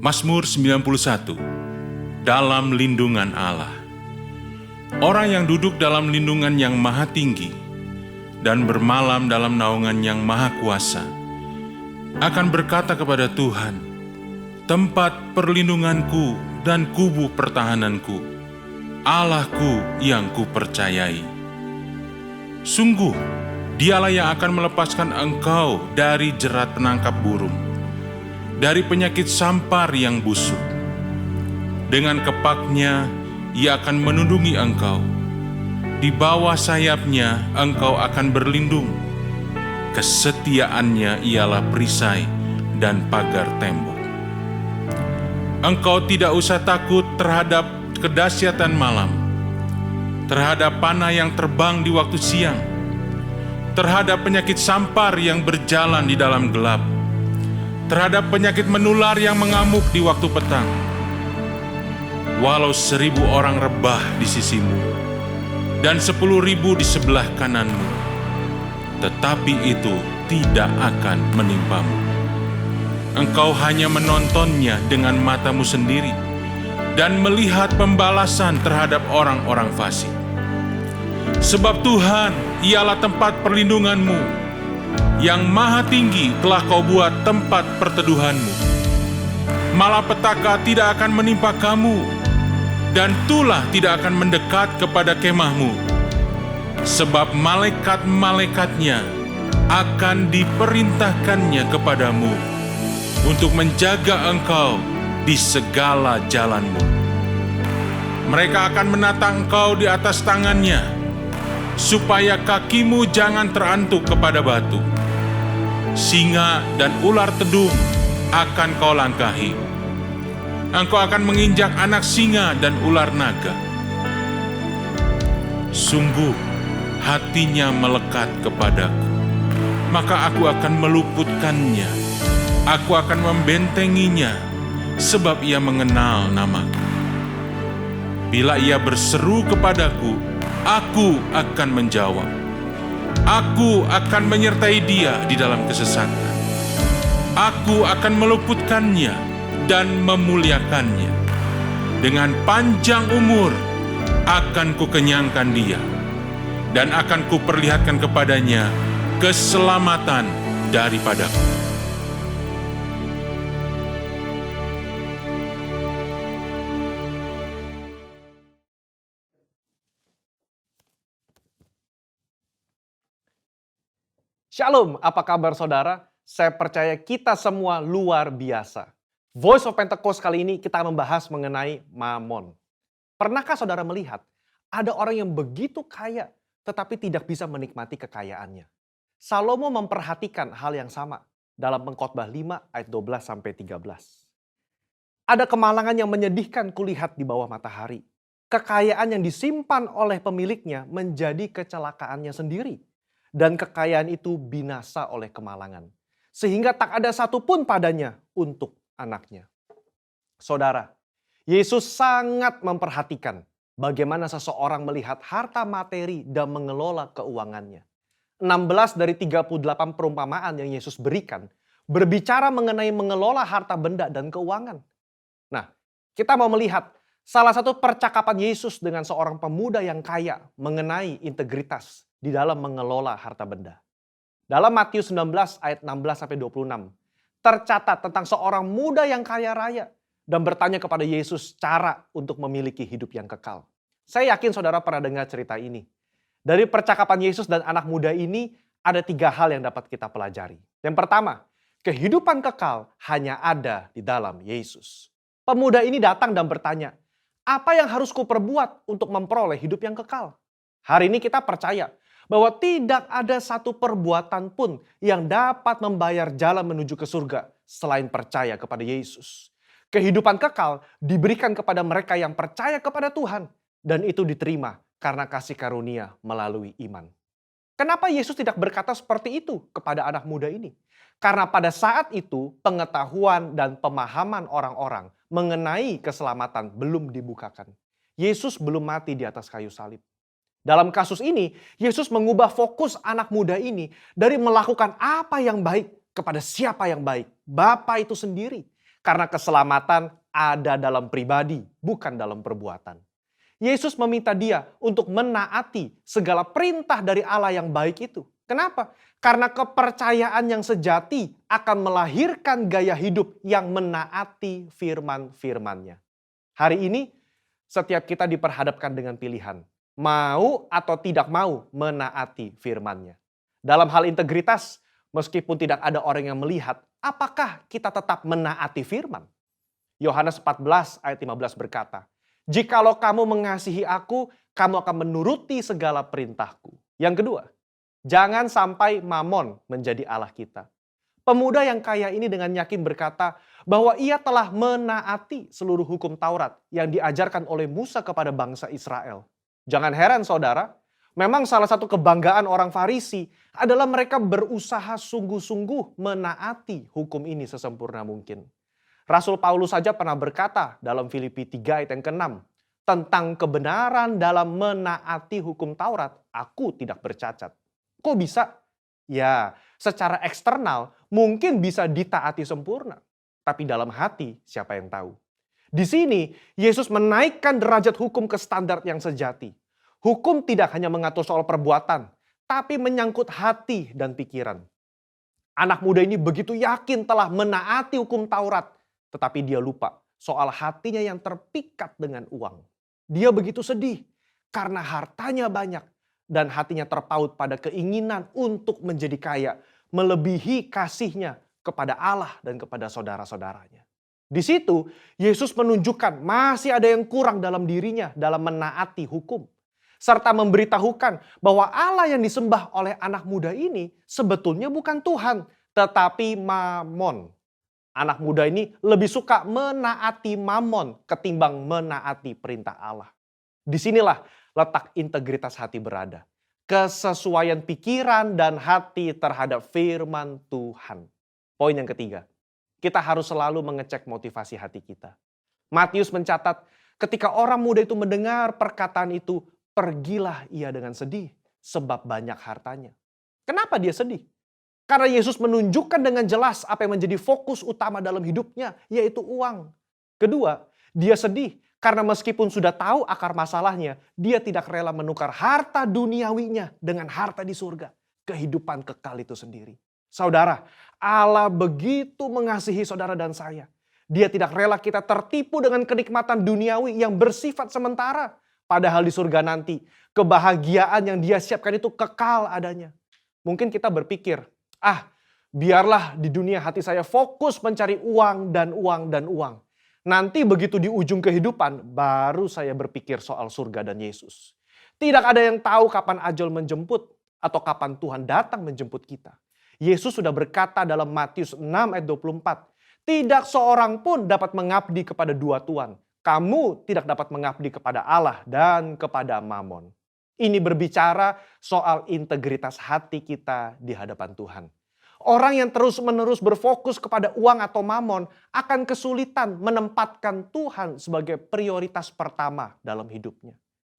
Mazmur 91. Dalam lindungan Allah. Orang yang duduk dalam lindungan yang maha tinggi dan bermalam dalam naungan yang maha kuasa akan berkata kepada Tuhan, tempat perlindunganku dan kubu pertahananku, Allahku yang kupercayai. Sungguh, Dialah yang akan melepaskan engkau dari jerat penangkap burung, dari penyakit sampar yang busuk. Dengan kepaknya, Ia akan menundungi engkau. Di bawah sayapnya, engkau akan berlindung. Kesetiaannya ialah perisai dan pagar tembok. Engkau tidak usah takut terhadap kedahsyatan malam, terhadap panah yang terbang di waktu siang, terhadap penyakit sampar yang berjalan di dalam gelap, terhadap penyakit menular yang mengamuk di waktu petang. Walau 1.000 orang rebah di sisimu dan 10.000 di sebelah kananmu, tetapi itu tidak akan menimpamu. Engkau hanya menontonnya dengan matamu sendiri dan melihat pembalasan terhadap orang-orang fasik. Sebab Tuhan ialah tempat perlindunganmu, yang maha tinggi telah kau buat tempat perteduhanmu. Malapetaka tidak akan menimpa kamu, dan tulah tidak akan mendekat kepada kemahmu. Sebab malaikat-malaikatnya akan diperintahkannya kepadamu untuk menjaga engkau di segala jalanmu. Mereka akan menata engkau di atas tangannya, supaya kakimu jangan terantuk kepada batu. Singa dan ular tedung akan kau langkahi. Engkau akan menginjak anak singa dan ular naga. Sungguh, hatinya melekat kepadaku, maka aku akan meluputkannya. Aku akan membentenginya, sebab ia mengenal namaku. Bila ia berseru kepadaku, aku akan menjawab. Aku akan menyertai dia di dalam kesesatan. Aku akan meluputkannya dan memuliakannya. Dengan panjang umur akan kukenyangkan dia, dan akan kuperlihatkan kepadanya keselamatan daripadaku. Shalom, apa kabar saudara? Saya percaya kita semua luar biasa. Voice of Pentecost kali ini kita membahas mengenai Mamon. Pernahkah saudara melihat ada orang yang begitu kaya tetapi tidak bisa menikmati kekayaannya? Salomo memperhatikan hal yang sama dalam Pengkhotbah 5 ayat 12-13. Ada kemalangan yang menyedihkan kulihat di bawah matahari. Kekayaan yang disimpan oleh pemiliknya menjadi kecelakaannya sendiri. Dan kekayaan itu binasa oleh kemalangan. Sehingga tak ada satupun padanya untuk anaknya. Saudara, Yesus sangat memperhatikan bagaimana seseorang melihat harta materi dan mengelola keuangannya. 16 dari 38 perumpamaan yang Yesus berikan berbicara mengenai mengelola harta benda dan keuangan. Nah, kita mau melihat salah satu percakapan Yesus dengan seorang pemuda yang kaya mengenai integritas di dalam mengelola harta benda. Dalam Matius 19 ayat 16-26, tercatat tentang seorang muda yang kaya raya dan bertanya kepada Yesus cara untuk memiliki hidup yang kekal. Saya yakin saudara pernah dengar cerita ini. Dari percakapan Yesus dan anak muda ini ada 3 hal yang dapat kita pelajari. Yang pertama, kehidupan kekal hanya ada di dalam Yesus. Pemuda ini datang dan bertanya, apa yang harus kuperbuat untuk memperoleh hidup yang kekal? Hari ini kita percaya bahwa tidak ada satu perbuatan pun yang dapat membayar jalan menuju ke surga selain percaya kepada Yesus. Kehidupan kekal diberikan kepada mereka yang percaya kepada Tuhan, dan itu diterima karena kasih karunia melalui iman. Kenapa Yesus tidak berkata seperti itu kepada anak muda ini? Karena pada saat itu pengetahuan dan pemahaman orang-orang mengenai keselamatan belum dibukakan. Yesus belum mati di atas kayu salib. Dalam kasus ini, Yesus mengubah fokus anak muda ini dari melakukan apa yang baik kepada siapa yang baik, Bapa itu sendiri. Karena keselamatan ada dalam pribadi, bukan dalam perbuatan. Yesus meminta dia untuk menaati segala perintah dari Allah yang baik itu. Kenapa? Karena kepercayaan yang sejati akan melahirkan gaya hidup yang menaati firman-firman-Nya. Hari ini setiap kita diperhadapkan dengan pilihan. Mau atau tidak mau menaati firman-Nya. Dalam hal integritas, meskipun tidak ada orang yang melihat, apakah kita tetap menaati firman? Yohanes 14 ayat 15 berkata, "Jikalau kamu mengasihi aku, kamu akan menuruti segala perintahku." Yang kedua, jangan sampai mamon menjadi Allah kita. Pemuda yang kaya ini dengan yakin berkata bahwa ia telah menaati seluruh hukum Taurat yang diajarkan oleh Musa kepada bangsa Israel. Jangan heran saudara, memang salah satu kebanggaan orang Farisi adalah mereka berusaha sungguh-sungguh menaati hukum ini sesempurna mungkin. Rasul Paulus saja pernah berkata dalam Filipi 3 ayat yang ke-6, tentang kebenaran dalam menaati hukum Taurat, aku tidak bercacat. Kok bisa? Ya, secara eksternal mungkin bisa ditaati sempurna. Tapi dalam hati siapa yang tahu? Di sini Yesus menaikkan derajat hukum ke standar yang sejati. Hukum tidak hanya mengatur soal perbuatan, tapi menyangkut hati dan pikiran. Anak muda ini begitu yakin telah menaati hukum Taurat, tetapi dia lupa soal hatinya yang terpikat dengan uang. Dia begitu sedih karena hartanya banyak dan hatinya terpaut pada keinginan untuk menjadi kaya, melebihi kasihnya kepada Allah dan kepada saudara-saudaranya. Di situ Yesus menunjukkan masih ada yang kurang dalam dirinya dalam menaati hukum. Serta memberitahukan bahwa Allah yang disembah oleh anak muda ini sebetulnya bukan Tuhan, tetapi Mamon. Anak muda ini lebih suka menaati Mamon ketimbang menaati perintah Allah. Disinilah letak integritas hati berada. Kesesuaian pikiran dan hati terhadap firman Tuhan. Poin yang ketiga, kita harus selalu mengecek motivasi hati kita. Matius mencatat, ketika orang muda itu mendengar perkataan itu, pergilah ia dengan sedih sebab banyak hartanya. Kenapa dia sedih? Karena Yesus menunjukkan dengan jelas apa yang menjadi fokus utama dalam hidupnya, yaitu uang. Kedua, dia sedih karena meskipun sudah tahu akar masalahnya, dia tidak rela menukar harta duniawinya dengan harta di surga. Kehidupan kekal itu sendiri. Saudara, Allah begitu mengasihi saudara dan saya. Dia tidak rela kita tertipu dengan kenikmatan duniawi yang bersifat sementara. Padahal di surga nanti, kebahagiaan yang dia siapkan itu kekal adanya. Mungkin kita berpikir, biarlah di dunia hati saya fokus mencari uang dan uang dan uang. Nanti begitu di ujung kehidupan, baru saya berpikir soal surga dan Yesus. Tidak ada yang tahu kapan ajal menjemput atau kapan Tuhan datang menjemput kita. Yesus sudah berkata dalam Matius 6 ayat 24, tidak seorang pun dapat mengabdi kepada dua tuan. Kamu tidak dapat mengabdi kepada Allah dan kepada Mamon. Ini berbicara soal integritas hati kita di hadapan Tuhan. Orang yang terus-menerus berfokus kepada uang atau mamon akan kesulitan menempatkan Tuhan sebagai prioritas pertama dalam hidupnya.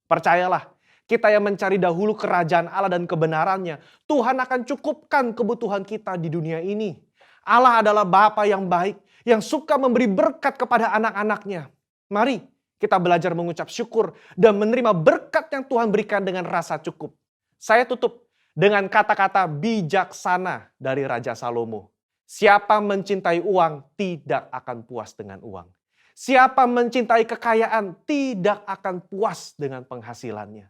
Percayalah, kita yang mencari dahulu kerajaan Allah dan kebenarannya, Tuhan akan cukupkan kebutuhan kita di dunia ini. Allah adalah Bapa yang baik, yang suka memberi berkat kepada anak-anaknya. Mari kita belajar mengucap syukur dan menerima berkat yang Tuhan berikan dengan rasa cukup. Saya tutup dengan kata-kata bijaksana dari Raja Salomo. Siapa mencintai uang tidak akan puas dengan uang. Siapa mencintai kekayaan tidak akan puas dengan penghasilannya.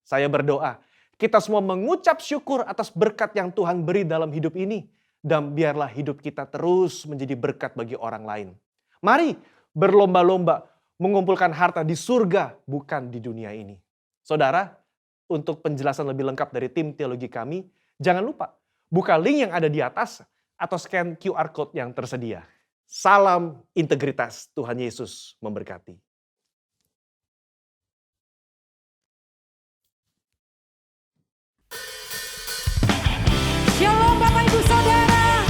Saya berdoa, kita semua mengucap syukur atas berkat yang Tuhan beri dalam hidup ini. Dan biarlah hidup kita terus menjadi berkat bagi orang lain. Mari berlomba-lomba mengumpulkan harta di surga, bukan di dunia ini. Saudara, untuk penjelasan lebih lengkap dari tim teologi kami, jangan lupa buka link yang ada di atas atau scan QR Code yang tersedia. Salam integritas, Tuhan Yesus memberkati. Shalom Bapak Ibu Saudara,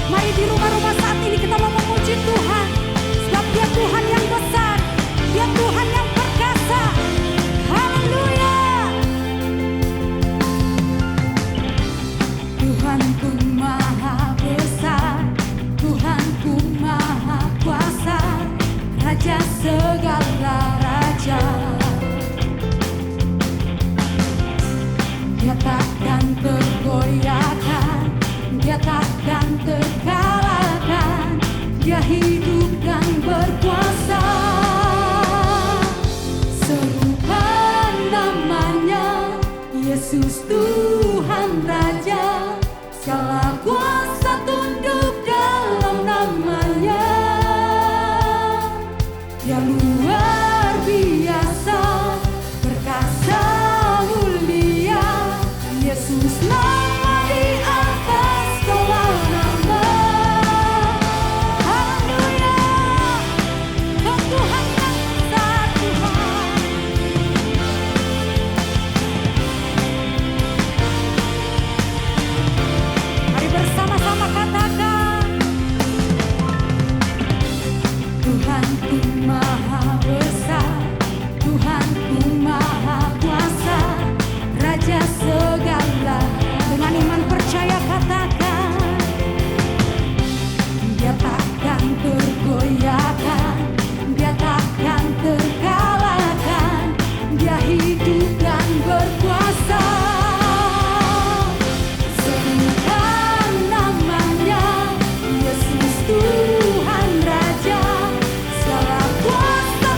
mari di rumah-rumah saat ini kita mau memuji Tuhan. Sebab dia Tuhan yang besar, dia Tuhan yang perkasa. Haleluya. Tuhanku maha besar, Tuhanku maha kuasa. Raja segala raja. Dia takkan tergoyahkan, dia takkan terkalahkan, dia hidup dan berkuasa. Serukan namanya, Yesus Tuhan Raja, segala kuasa tunduk dalam namanya. Dia luar biasa, perkasa mulia, Yesus nama di atas segala nama. Haleluya, Kau Tuhan yang besar Tuhan. Mari bersama-sama katakan, Tuhanku maha besar, Tuhanku maha kuasa, Raja segala. Dengan iman percaya katakan, dia takkan tergoyahkan, dia takkan terkalahkan, dia hidup dan berkuasa. Serukan namanya, Yesus Tuhan Raja, segala kuasa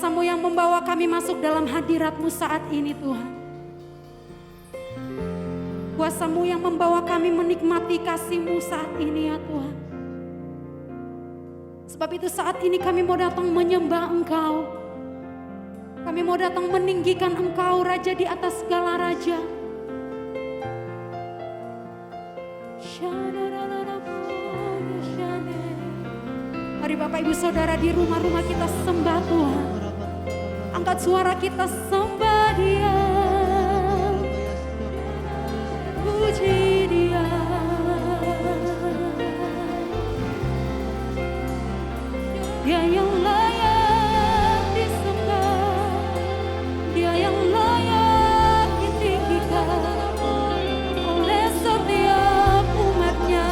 kuasa-Mu yang membawa kami masuk dalam hadirat-Mu saat ini Tuhan. Kuasa-Mu yang membawa kami menikmati kasih-Mu saat ini ya Tuhan. Sebab itu saat ini kami mau datang menyembah Engkau. Kami mau datang meninggikan Engkau, Raja di atas segala raja. Mari Bapak Ibu Saudara di rumah-rumah kita sembah Tuhan. Angkat suara kita sembah Dia. Puji Dia. Dia yang layak disembah. Dia yang layak ditinggikan oleh setiap umatnya.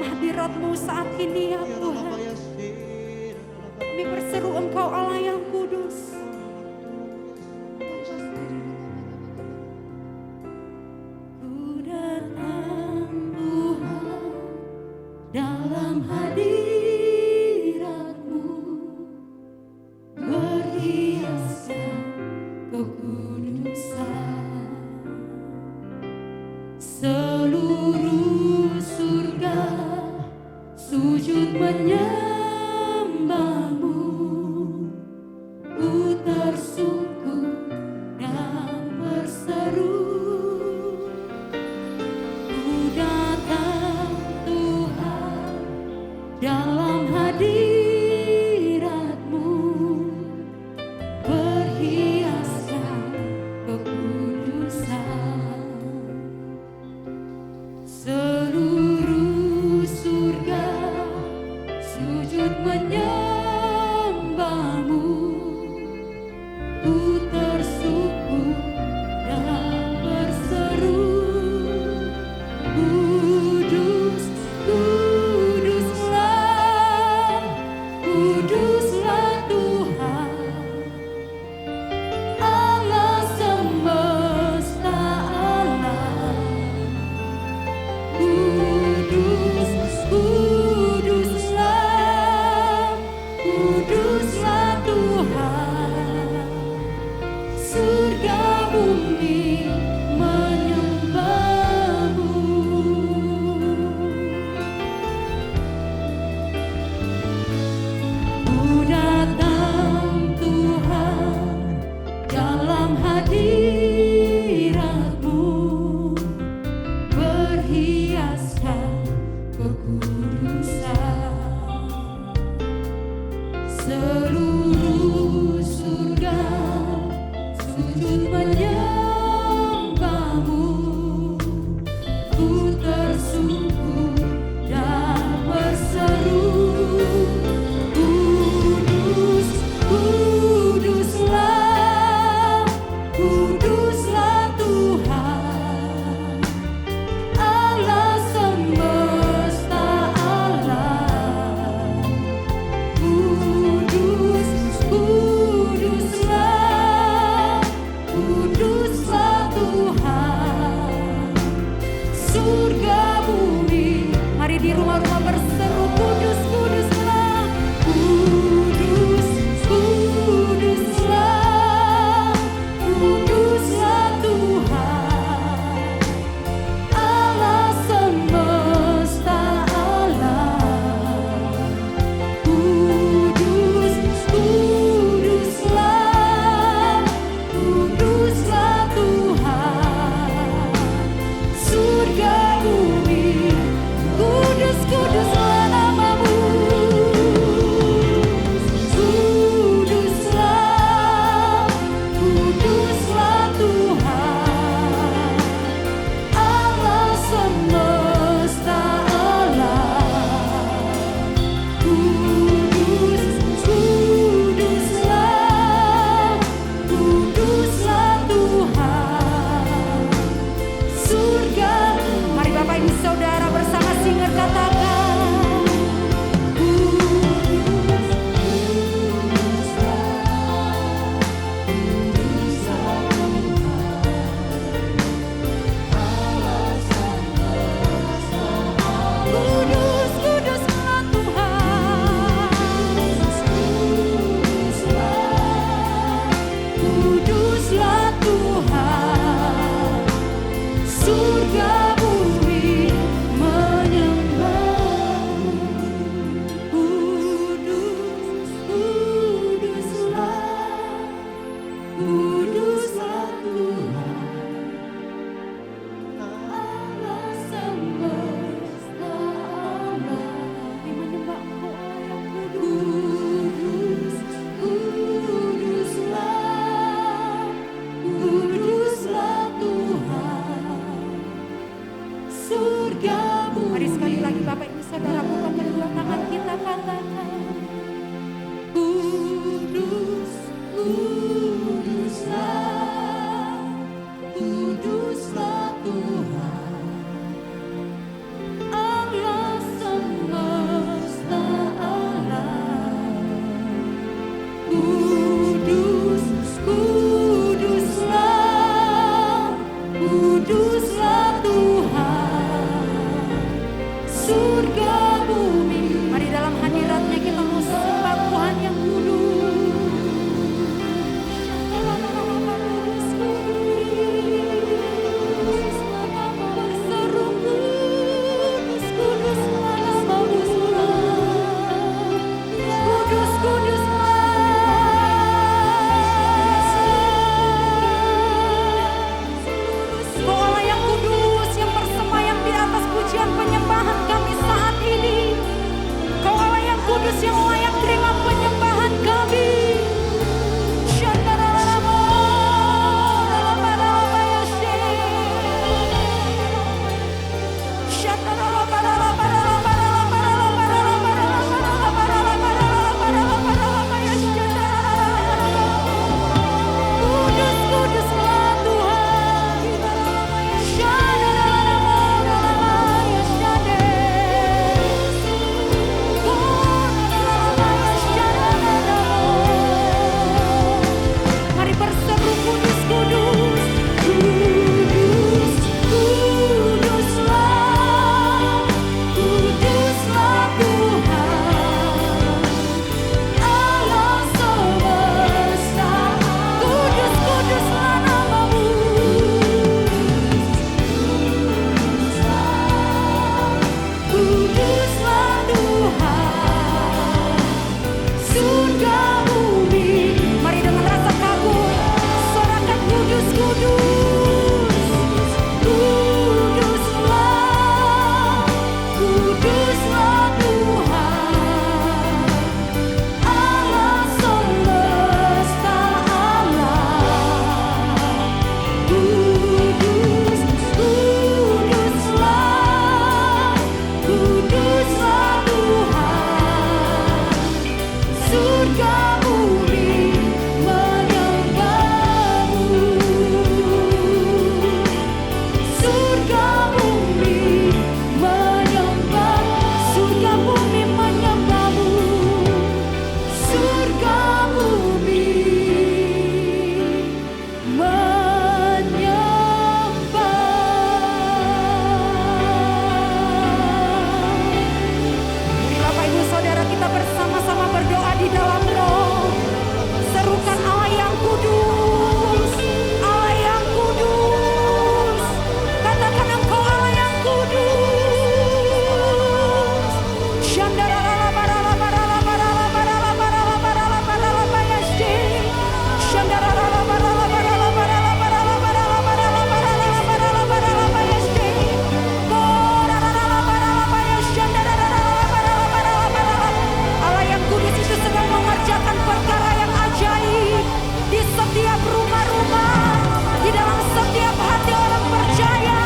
hadirat-Mu saat ini ya Tuhan. Kami berseru Engkau Allah yang kudus. Ku datang Tuhan dalam hadirat-Mu, berhiaskan kekudusan. Seluruh surga sujud menyembah-Mu, ku tersungkur dan berseru. Ku datang Tuhan dalam hadirat-Mu, berhiaskan kekudusan. Seluruh surga surga bumi menyembahmu. Kudus, kuduslah Tuhan, Allah semesta alam. Kami menyembah Engkau Allah yang kudus. Kuduslah Tuhan, surga bumi. Mari sekali lagi Bapak Ibu Saudara buka kedua tangan kita katakan, kudus, kuduslah Tuhan, Allah semesta alam. Kuduslah Tuhan, surga bumi. Mari dalam hadirat-Nya kita mau sembah Tuhan yang kudus. Berseru kudus, kuduslah namamu Tuhan. Kudus, Kau Allah yang kudus, yang bersemayam di atas pujian penyembahan kami saat ini. Kau Allah yang kudus, yang layak terima penyembahan kami. Kuduslah Tuhan. Mari berseru kudus, kudus, kuduslah Tuhan, Allah semesta. Kuduslah namamu. Kuduslah Tuhan, surga bumi. Mari dengan rasa kagum sorakan kudus, kuduslah Tuhan, Allah semesta alam. Kuduslah Tuhan, surga bumi menyembahmu. Surga bumi menyembah, surga bumi menyembahmu. Surga bumi Mari Bapak Ibu Saudara kita bersama-sama berdoa di dalam roh. Serukan Allah yang kudus, Allah yang kudus. Katakan Engkau Allah yang kudus. Allah yang kudus itu sedang mengerjakan perkara yang ajaib di setiap rumah-rumah, di dalam setiap hati orang percaya.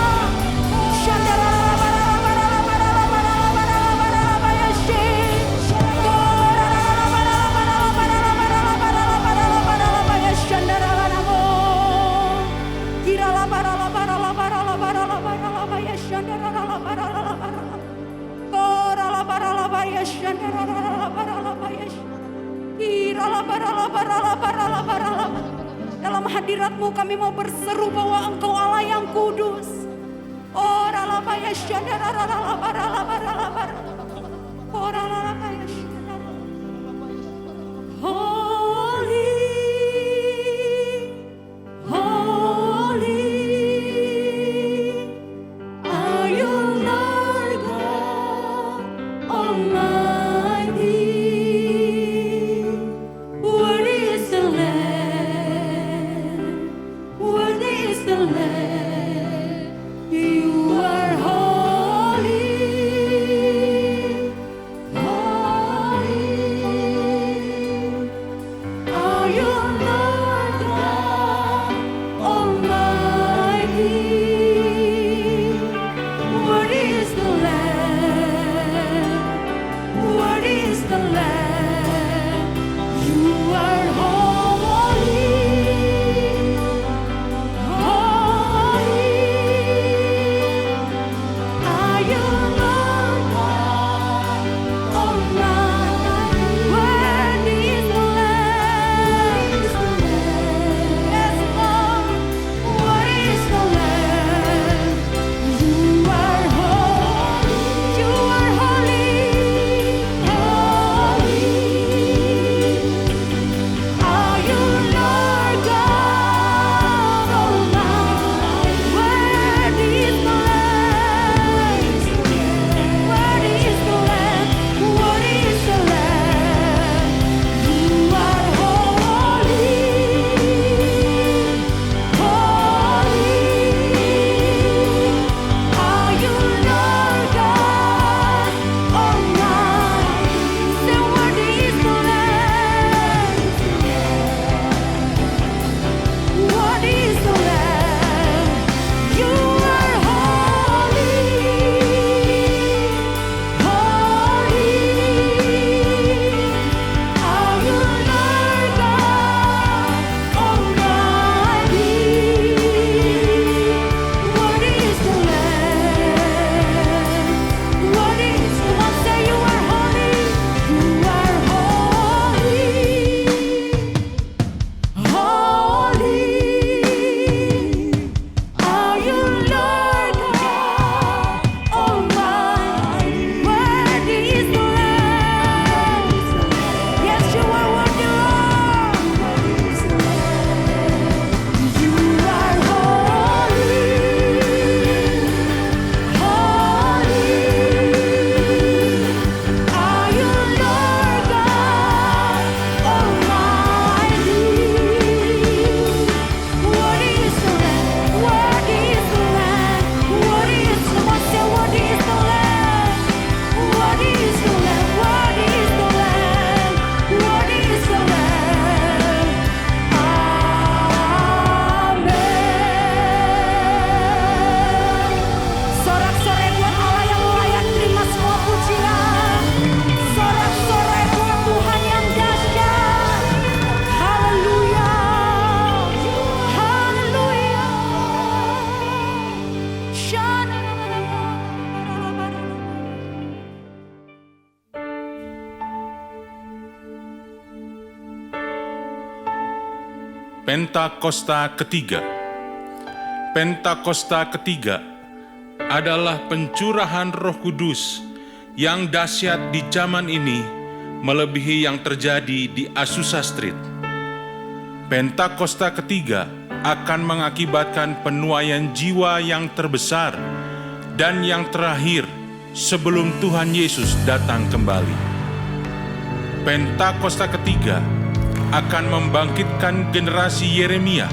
Dalam hadirat-Mu kami mau berseru bahwa Engkau Allah yang kudus. Holy, holy, Pentakosta ketiga. Pentakosta ketiga adalah pencurahan Roh Kudus yang dahsyat di zaman ini, melebihi yang terjadi di Azusa Street. Pentakosta ketiga akan mengakibatkan penuaian jiwa yang terbesar dan yang terakhir sebelum Tuhan Yesus datang kembali. Pentakosta ketiga akan membangkitkan generasi Yeremia,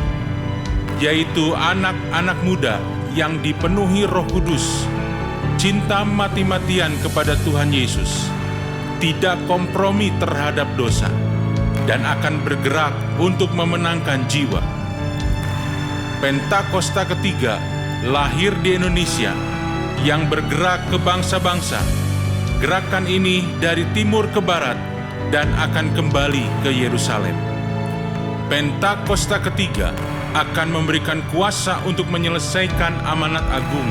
yaitu anak-anak muda yang dipenuhi Roh Kudus, cinta mati-matian kepada Tuhan Yesus, tidak kompromi terhadap dosa, dan akan bergerak untuk memenangkan jiwa. Pentakosta ketiga lahir di Indonesia yang bergerak ke bangsa-bangsa. Gerakan ini dari timur ke barat dan akan kembali ke Yerusalem. Pentakosta ketiga akan memberikan kuasa untuk menyelesaikan amanat agung,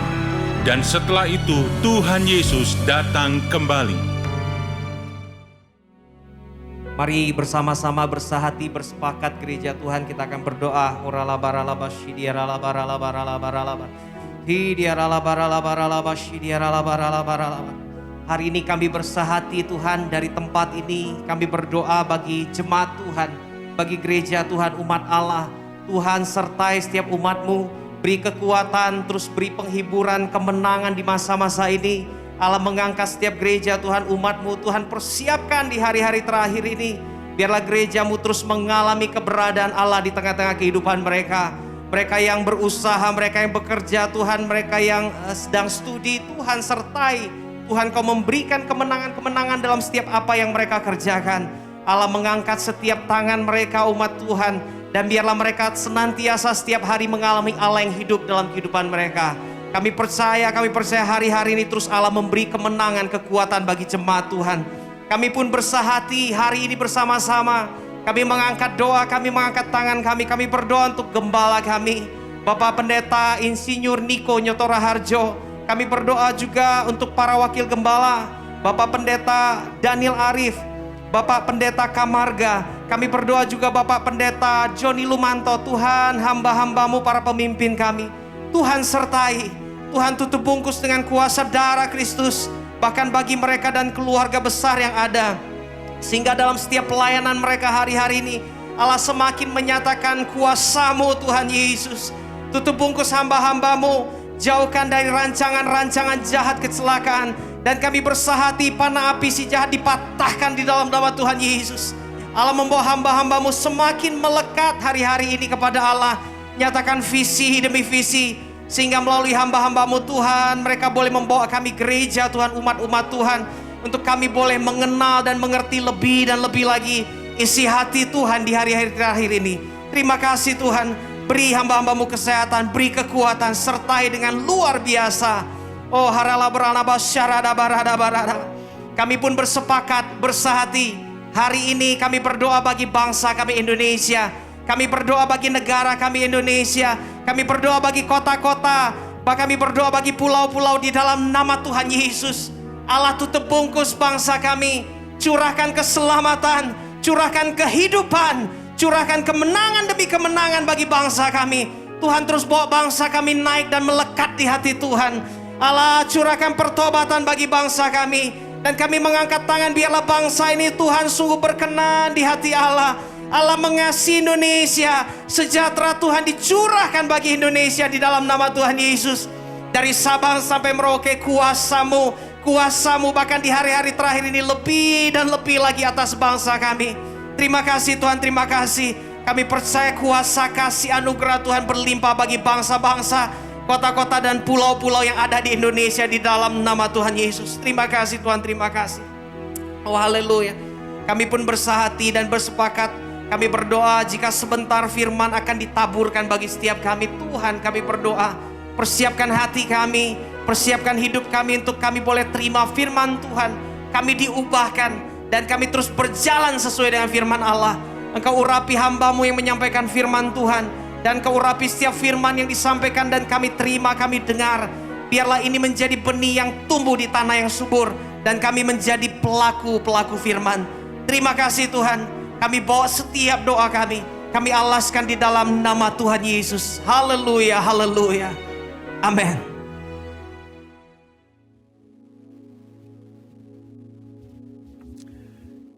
dan setelah itu Tuhan Yesus datang kembali. Mari bersama-sama bersahati, bersepakat gereja Tuhan, kita akan berdoa. Hari ini kami bersahati Tuhan, dari tempat ini kami berdoa bagi jemaat Tuhan, bagi gereja Tuhan, umat Allah. Tuhan sertai setiap umat-Mu, beri kekuatan, terus beri penghiburan, kemenangan di masa-masa ini. Allah mengangkat setiap gereja Tuhan, umat-Mu, Tuhan persiapkan di hari-hari terakhir ini. Biarlah gereja-Mu terus mengalami keberadaan Allah di tengah-tengah kehidupan mereka. Mereka yang berusaha, mereka yang bekerja Tuhan, mereka yang sedang studi, Tuhan sertai. Tuhan, Kau memberikan kemenangan-kemenangan dalam setiap apa yang mereka kerjakan. Allah mengangkat setiap tangan mereka, umat Tuhan, dan biarlah mereka senantiasa setiap hari mengalami Allah yang hidup dalam kehidupan mereka. Kami percaya hari-hari ini terus Allah memberi kemenangan, kekuatan bagi jemaat Tuhan. Kami pun bersahati hari ini bersama-sama. Kami mengangkat doa, kami mengangkat tangan kami berdoa untuk gembala kami, Bapak Pendeta Insinyur Niko Nyotora Harjo. Kami berdoa juga untuk para wakil gembala, Bapak Pendeta Daniel Arif, Bapak Pendeta Kamarga. Kami berdoa juga Bapak Pendeta Joni Lumanto. Tuhan, hamba-hamba-Mu, para pemimpin kami, Tuhan sertai. Tuhan tutup bungkus dengan kuasa darah Kristus, bahkan bagi mereka dan keluarga besar yang ada. Sehingga dalam setiap pelayanan mereka hari-hari ini, Allah semakin menyatakan kuasa-Mu Tuhan Yesus. Tutup bungkus hamba-hamba-Mu, jauhkan dari rancangan-rancangan jahat, kecelakaan. Dan kami bersahati panah api si jahat dipatahkan di dalam nama Tuhan Yesus. Allah membawa hamba-hamba-Mu semakin melekat hari-hari ini kepada Allah. Nyatakan visi demi visi, sehingga melalui hamba-hamba-Mu Tuhan, mereka boleh membawa kami gereja Tuhan, umat-umat Tuhan, untuk kami boleh mengenal dan mengerti lebih dan lebih lagi isi hati Tuhan di hari-hari terakhir ini. Terima kasih Tuhan. Beri hamba-hamba-Mu kesehatan, beri kekuatan, sertai dengan luar biasa. Oh harala beranaba syarada barada barada. Kami pun bersepakat, bersahati. Hari ini kami berdoa bagi bangsa kami Indonesia. Kami berdoa bagi negara kami Indonesia. Kami berdoa bagi kota-kota. Bahkan kami berdoa bagi pulau-pulau di dalam nama Tuhan Yesus. Allah tutup bungkus bangsa kami. Curahkan keselamatan, curahkan kehidupan, curahkan kemenangan demi kemenangan bagi bangsa kami. Tuhan terus bawa bangsa kami naik dan melekat di hati Tuhan. Allah curahkan pertobatan bagi bangsa kami. Dan kami mengangkat tangan, biarlah bangsa ini Tuhan sungguh berkenan di hati Allah. Allah mengasihi Indonesia. Sejahtera Tuhan dicurahkan bagi Indonesia di dalam nama Tuhan Yesus. Dari Sabang sampai Merauke, kuasa-Mu bahkan di hari-hari terakhir ini lebih dan lebih lagi atas bangsa kami. Terima kasih Tuhan, terima kasih. Kami percaya kuasa kasih anugerah Tuhan berlimpah bagi bangsa-bangsa, kota-kota dan pulau-pulau yang ada di Indonesia di dalam nama Tuhan Yesus. Terima kasih Tuhan, terima kasih. Oh haleluya. Kami pun bersahati dan bersepakat. Kami berdoa jika sebentar firman akan ditaburkan bagi setiap kami. Tuhan, kami berdoa, persiapkan hati kami, persiapkan hidup kami untuk kami boleh terima firman Tuhan. Kami diubahkan dan kami terus berjalan sesuai dengan firman Allah. Engkau urapi hamba-Mu yang menyampaikan firman Tuhan, dan Kau urapi setiap firman yang disampaikan dan kami terima, kami dengar. Biarlah ini menjadi benih yang tumbuh di tanah yang subur, dan kami menjadi pelaku-pelaku firman. Terima kasih Tuhan. Kami bawa setiap doa kami, Kami alaskan di dalam nama Tuhan Yesus. Haleluya, haleluya. Amin.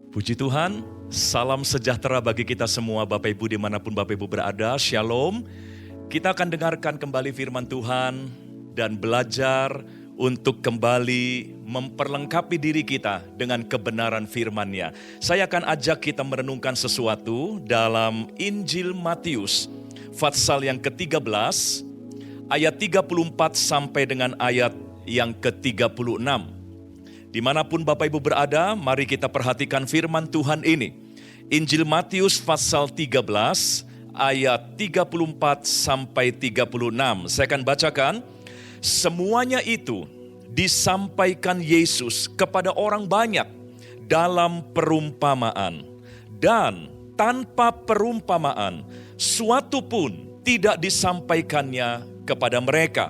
Puji Tuhan, salam sejahtera bagi kita semua Bapak Ibu dimanapun Bapak Ibu berada, Shalom. Kita akan dengarkan kembali firman Tuhan dan belajar untuk kembali memperlengkapi diri kita dengan kebenaran firman-Nya. Saya akan ajak kita merenungkan sesuatu dalam Injil Matius, pasal yang ke-13, ayat 34 sampai dengan ayat yang ke-36. Dimanapun Bapak Ibu berada, mari kita perhatikan firman Tuhan ini. Injil Matius pasal 13, ayat 34 sampai 36. Saya akan bacakan. Semuanya itu disampaikan Yesus kepada orang banyak dalam perumpamaan. Dan tanpa perumpamaan, suatu pun tidak disampaikannya kepada mereka.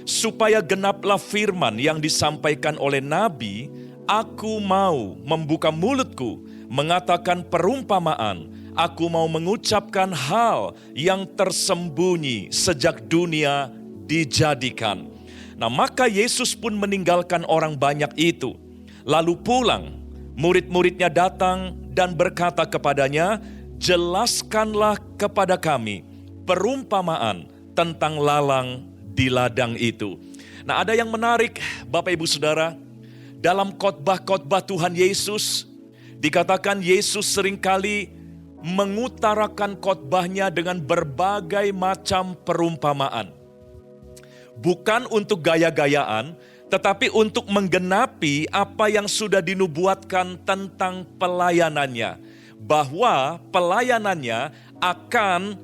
Supaya genaplah firman yang disampaikan oleh Nabi, aku mau membuka mulutku, mengatakan perumpamaan. Aku mau mengucapkan hal yang tersembunyi sejak dunia dijadikan. Nah, maka Yesus pun meninggalkan orang banyak itu. Lalu pulang, murid-muridnya datang dan berkata kepadanya, jelaskanlah kepada kami perumpamaan tentang lalang di ladang itu. Nah, ada yang menarik Bapak Ibu Saudara, dalam khotbah-khotbah Tuhan Yesus, dikatakan Yesus seringkali mengutarakan khotbahnya dengan berbagai macam perumpamaan. Bukan untuk gaya-gayaan, tetapi untuk menggenapi apa yang sudah dinubuatkan tentang pelayanannya. Bahwa pelayanannya akan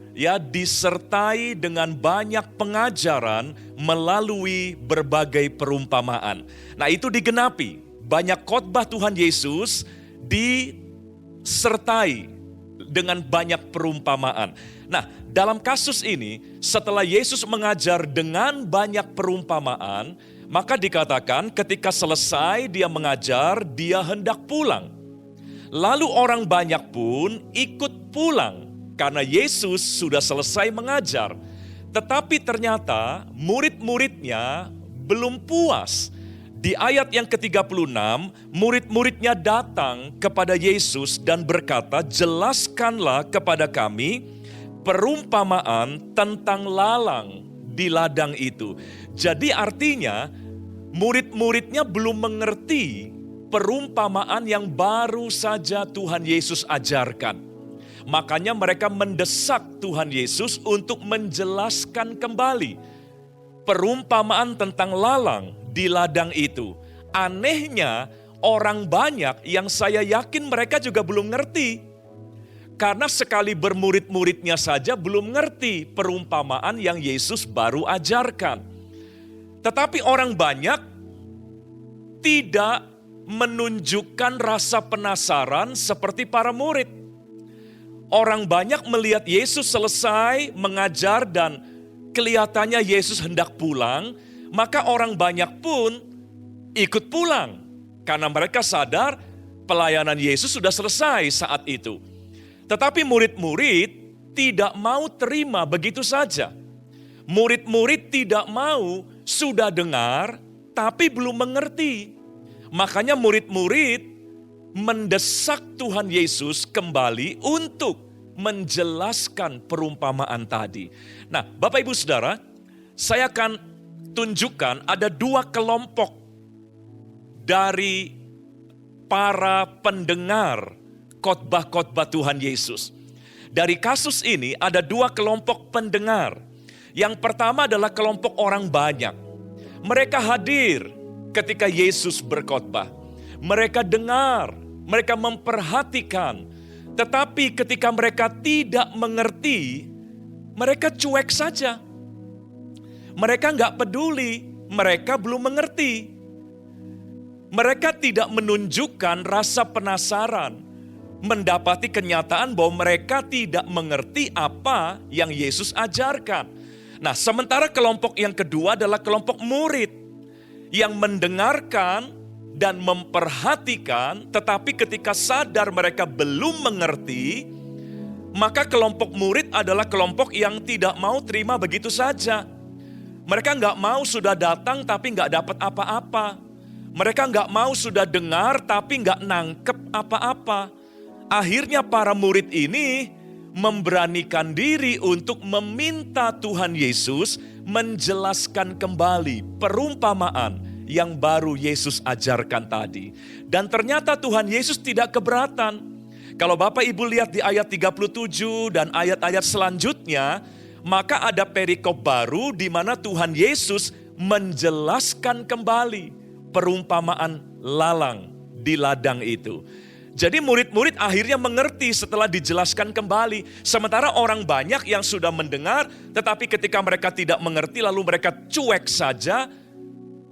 disertai dengan banyak pengajaran melalui berbagai perumpamaan. Nah, itu digenapi. Banyak khotbah Tuhan Yesus disertai dengan banyak perumpamaan. Nah, dalam kasus ini, setelah Yesus mengajar dengan banyak perumpamaan, maka dikatakan ketika selesai dia mengajar, dia hendak pulang. Lalu orang banyak pun ikut pulang karena Yesus sudah selesai mengajar. Tetapi ternyata murid-muridnya belum puas. Di ayat yang ke-36, murid-muridnya datang kepada Yesus dan berkata, jelaskanlah kepada kami perumpamaan tentang lalang di ladang itu. Jadi artinya murid-muridnya belum mengerti perumpamaan yang baru saja Tuhan Yesus ajarkan. Makanya mereka mendesak Tuhan Yesus untuk menjelaskan kembali perumpamaan tentang lalang di ladang itu. Anehnya orang banyak yang saya yakin mereka juga belum ngerti. Karena sekali bermurid-muridnya saja belum ngerti perumpamaan yang Yesus baru ajarkan. Tetapi orang banyak tidak menunjukkan rasa penasaran seperti para murid. Orang banyak melihat Yesus selesai mengajar dan kelihatannya Yesus hendak pulang, maka orang banyak pun ikut pulang. Karena mereka sadar pelayanan Yesus sudah selesai saat itu. Tetapi murid-murid tidak mau terima begitu saja. Murid-murid tidak mau, sudah dengar tapi belum mengerti. Makanya murid-murid mendesak Tuhan Yesus kembali untuk menjelaskan perumpamaan tadi. Nah, Bapak Ibu Saudara, saya akan tunjukkan ada dua kelompok dari para pendengar khotbah-khotbah Tuhan Yesus. Dari kasus ini ada dua kelompok pendengar. Yang pertama adalah kelompok orang banyak. Mereka hadir ketika Yesus berkhotbah. Mereka dengar, mereka memperhatikan. Tetapi ketika mereka tidak mengerti, mereka cuek saja. Mereka nggak peduli, mereka belum mengerti. Mereka tidak menunjukkan rasa penasaran, mendapati kenyataan bahwa mereka tidak mengerti apa yang Yesus ajarkan. Nah, sementara kelompok yang kedua adalah kelompok murid yang mendengarkan dan memperhatikan, tetapi ketika sadar mereka belum mengerti, maka kelompok murid adalah kelompok yang tidak mau terima begitu saja. Mereka nggak mau sudah datang tapi nggak dapat apa-apa. Mereka nggak mau sudah dengar tapi nggak nangkep apa-apa. Akhirnya para murid ini memberanikan diri untuk meminta Tuhan Yesus menjelaskan kembali perumpamaan yang baru Yesus ajarkan tadi. Dan ternyata Tuhan Yesus tidak keberatan. Kalau Bapak Ibu lihat di ayat 37 dan ayat-ayat selanjutnya, maka ada perikop baru di mana Tuhan Yesus menjelaskan kembali perumpamaan lalang di ladang itu. Jadi murid-murid akhirnya mengerti setelah dijelaskan kembali. Sementara orang banyak yang sudah mendengar, tetapi ketika mereka tidak mengerti lalu mereka cuek saja,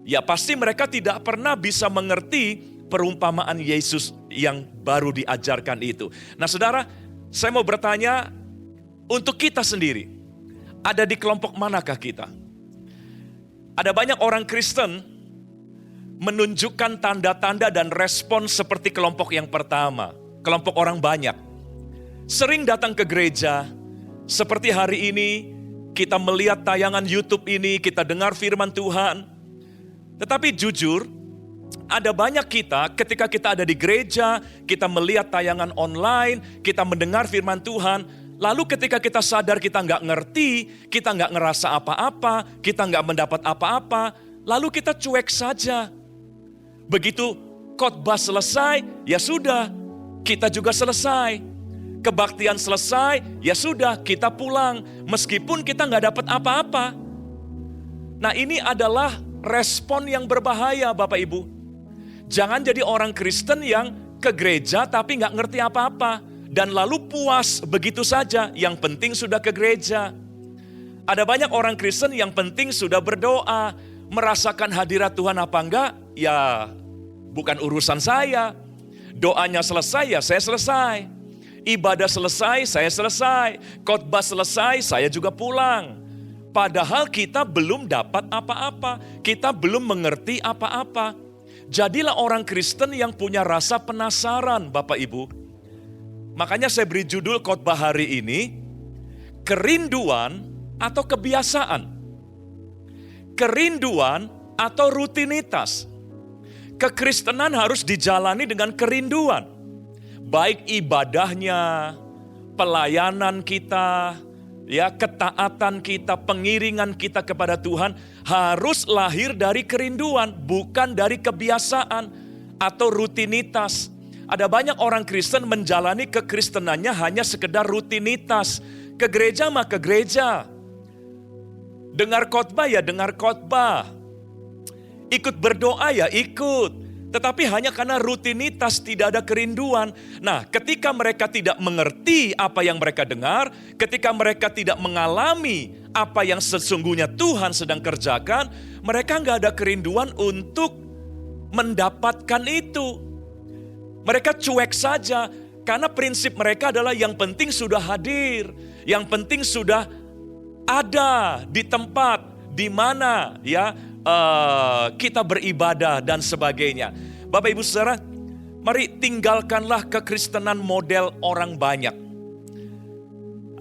ya pasti mereka tidak pernah bisa mengerti perumpamaan Yesus yang baru diajarkan itu. Nah saudara, saya mau bertanya untuk kita sendiri, ada di kelompok manakah kita? Ada banyak orang Kristen menunjukkan tanda-tanda dan respon seperti kelompok yang pertama. Kelompok orang banyak. Sering datang ke gereja, seperti hari ini kita melihat tayangan YouTube ini, kita dengar firman Tuhan. Tetapi jujur, ada banyak kita ketika kita ada di gereja, kita melihat tayangan online, kita mendengar firman Tuhan, lalu ketika kita sadar kita nggak ngerti, kita nggak ngerasa apa-apa, kita nggak mendapat apa-apa, lalu kita cuek saja. Begitu khotbah selesai, ya sudah, kita juga selesai. Kebaktian selesai, ya sudah, kita pulang. Meskipun kita nggak dapat apa-apa. Nah ini adalah respon yang berbahaya Bapak Ibu. Jangan jadi orang Kristen yang ke gereja tapi nggak ngerti apa-apa. Dan lalu puas begitu saja, yang penting sudah ke gereja. Ada banyak orang Kristen yang penting sudah berdoa. Merasakan hadirat Tuhan apa enggak, ya bukan urusan saya. Doanya selesai, ya saya selesai. Ibadah selesai, saya selesai. Khotbah selesai, saya juga pulang. Padahal kita belum dapat apa-apa. Kita belum mengerti apa-apa. Jadilah orang Kristen yang punya rasa penasaran Bapak Ibu. Makanya saya beri judul khotbah hari ini, kerinduan atau kebiasaan. Kerinduan atau rutinitas. Kekristenan harus dijalani dengan kerinduan. Baik ibadahnya, pelayanan kita, ya ketaatan kita, pengiringan kita kepada Tuhan harus lahir dari kerinduan, bukan dari kebiasaan atau rutinitas. Ada banyak orang Kristen menjalani kekristenannya hanya sekedar rutinitas. Ke gereja mah ke gereja. Dengar khotbah ya dengar khotbah. Ikut berdoa ya ikut. Tetapi hanya karena rutinitas tidak ada kerinduan. Nah ketika mereka tidak mengerti apa yang mereka dengar. Ketika mereka tidak mengalami apa yang sesungguhnya Tuhan sedang kerjakan. Mereka nggak ada kerinduan untuk mendapatkan itu. Mereka cuek saja. Karena prinsip mereka adalah yang penting sudah hadir. Yang penting sudah ada di tempat di mana ya kita beribadah dan sebagainya. Bapak Ibu Saudara, mari tinggalkanlah kekristenan model orang banyak.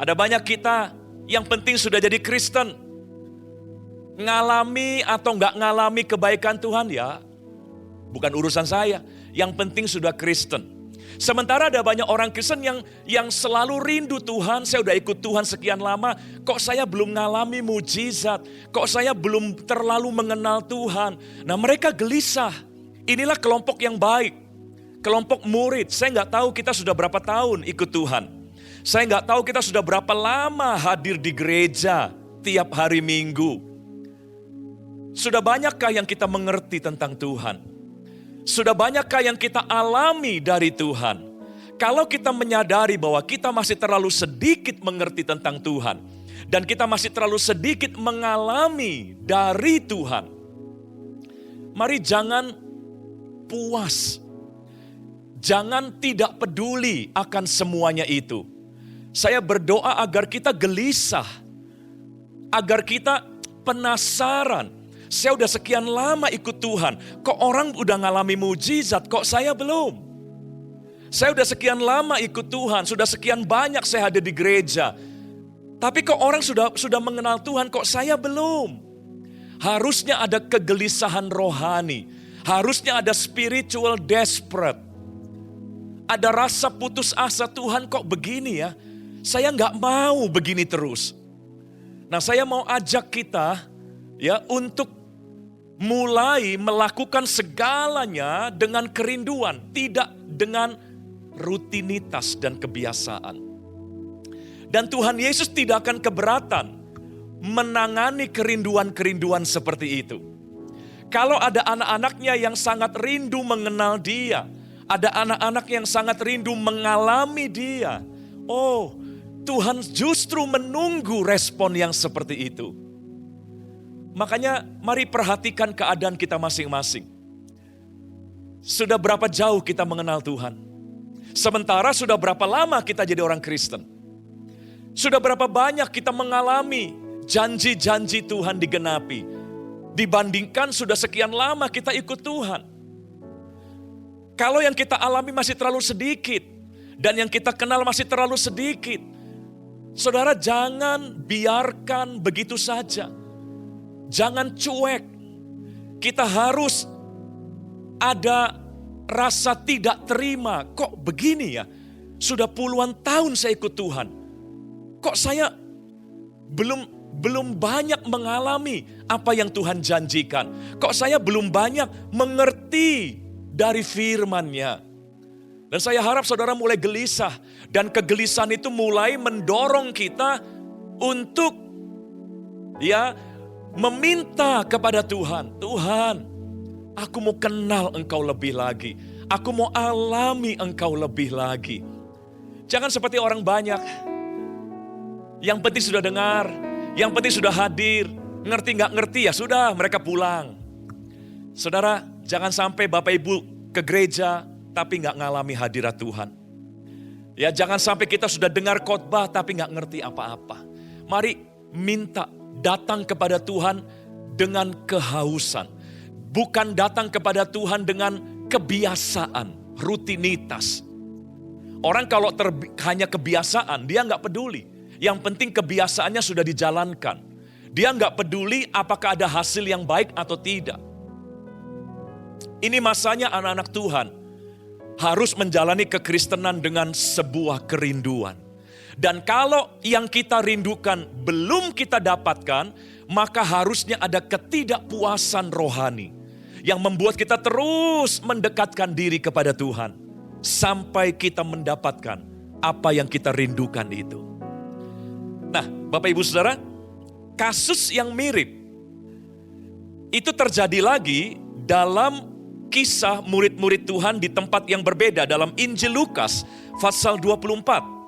Ada banyak kita yang penting sudah jadi Kristen. Ngalami atau nggak ngalami kebaikan Tuhan ya bukan urusan saya. Yang penting sudah Kristen. Sementara ada banyak orang Kristen yang selalu rindu Tuhan, saya udah ikut Tuhan sekian lama, kok saya belum ngalami mujizat, kok saya belum terlalu mengenal Tuhan. Nah mereka gelisah, inilah kelompok yang baik, kelompok murid. Saya nggak tahu kita sudah berapa tahun ikut Tuhan. Saya nggak tahu kita sudah berapa lama hadir di gereja tiap hari Minggu. Sudah banyakkah yang kita mengerti tentang Tuhan? Sudah banyakkah yang kita alami dari Tuhan? Kalau kita menyadari bahwa kita masih terlalu sedikit mengerti tentang Tuhan, dan kita masih terlalu sedikit mengalami dari Tuhan, mari jangan puas. Jangan tidak peduli akan semuanya itu. Saya berdoa agar kita gelisah, agar kita penasaran. Saya udah sekian lama ikut Tuhan, kok orang udah ngalami mujizat, kok saya belum? Saya udah sekian lama ikut Tuhan, sudah sekian banyak saya hadir di gereja. Tapi kok orang sudah mengenal Tuhan, kok saya belum? Harusnya ada kegelisahan rohani. Harusnya ada spiritual desperate. Ada rasa putus asa, Tuhan kok begini ya? Saya nggak mau begini terus. Nah, saya mau ajak kita ya untuk mulai melakukan segalanya dengan kerinduan, tidak dengan rutinitas dan kebiasaan. Dan Tuhan Yesus tidak akan keberatan menangani kerinduan-kerinduan seperti itu. Kalau ada anak-anaknya yang sangat rindu mengenal Dia, ada anak-anak yang sangat rindu mengalami Dia. Oh, Tuhan justru menunggu respon yang seperti itu. Makanya mari perhatikan keadaan kita masing-masing. Sudah berapa jauh kita mengenal Tuhan? Sementara sudah berapa lama kita jadi orang Kristen? Sudah berapa banyak kita mengalami janji-janji Tuhan digenapi? Dibandingkan sudah sekian lama kita ikut Tuhan. Kalau yang kita alami masih terlalu sedikit, dan yang kita kenal masih terlalu sedikit, saudara jangan biarkan begitu saja. Jangan cuek. Kita harus ada rasa tidak terima. Kok begini ya? Sudah puluhan tahun saya ikut Tuhan. Kok saya belum banyak mengalami apa yang Tuhan janjikan. Kok saya belum banyak mengerti dari firman-Nya. Dan saya harap saudara mulai gelisah. Dan kegelisahan itu mulai mendorong kita untuk meminta kepada Tuhan. Tuhan, aku mau kenal Engkau lebih lagi. Aku mau alami Engkau lebih lagi. Jangan seperti orang banyak. Yang penting sudah dengar. Yang penting sudah hadir. Ngerti gak ngerti ya sudah mereka pulang. Saudara, jangan sampai Bapak Ibu ke gereja tapi gak ngalami hadirat Tuhan. Ya, jangan sampai kita sudah dengar khotbah tapi gak ngerti apa-apa. Mari minta datang kepada Tuhan dengan kehausan. Bukan datang kepada Tuhan dengan kebiasaan, rutinitas. Orang kalau hanya kebiasaan, dia gak peduli. Yang penting kebiasaannya sudah dijalankan. Dia gak peduli apakah ada hasil yang baik atau tidak. Ini masanya anak-anak Tuhan harus menjalani kekristenan dengan sebuah kerinduan. Dan kalau yang kita rindukan belum kita dapatkan, maka harusnya ada ketidakpuasan rohani yang membuat kita terus mendekatkan diri kepada Tuhan sampai kita mendapatkan apa yang kita rindukan itu. Nah, Bapak Ibu Saudara, kasus yang mirip itu terjadi lagi dalam kisah murid-murid Tuhan di tempat yang berbeda dalam Injil Lukas pasal 24.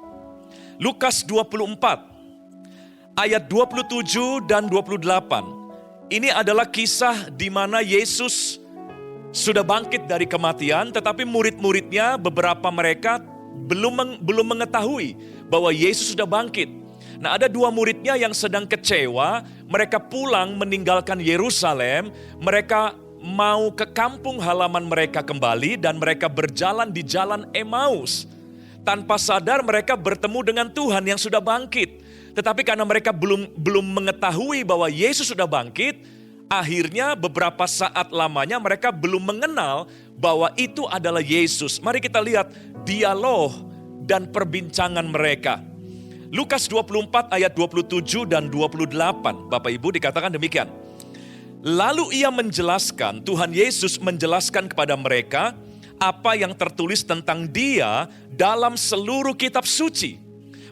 Lukas 24 ayat 27 dan 28. Ini adalah kisah di mana Yesus sudah bangkit dari kematian, tetapi murid-muridnya beberapa mereka belum mengetahui bahwa Yesus sudah bangkit. Nah, ada dua muridnya yang sedang kecewa, mereka pulang meninggalkan Yerusalem, mereka mau ke kampung halaman mereka kembali dan mereka berjalan di jalan Emmaus. Tanpa sadar mereka bertemu dengan Tuhan yang sudah bangkit. Tetapi karena mereka belum mengetahui bahwa Yesus sudah bangkit, akhirnya beberapa saat lamanya mereka belum mengenal bahwa itu adalah Yesus. Mari kita lihat dialog dan perbincangan mereka. Lukas 24 ayat 27 dan 28. Bapak Ibu dikatakan demikian. Lalu ia menjelaskan, Tuhan Yesus menjelaskan kepada mereka apa yang tertulis tentang Dia dalam seluruh kitab suci.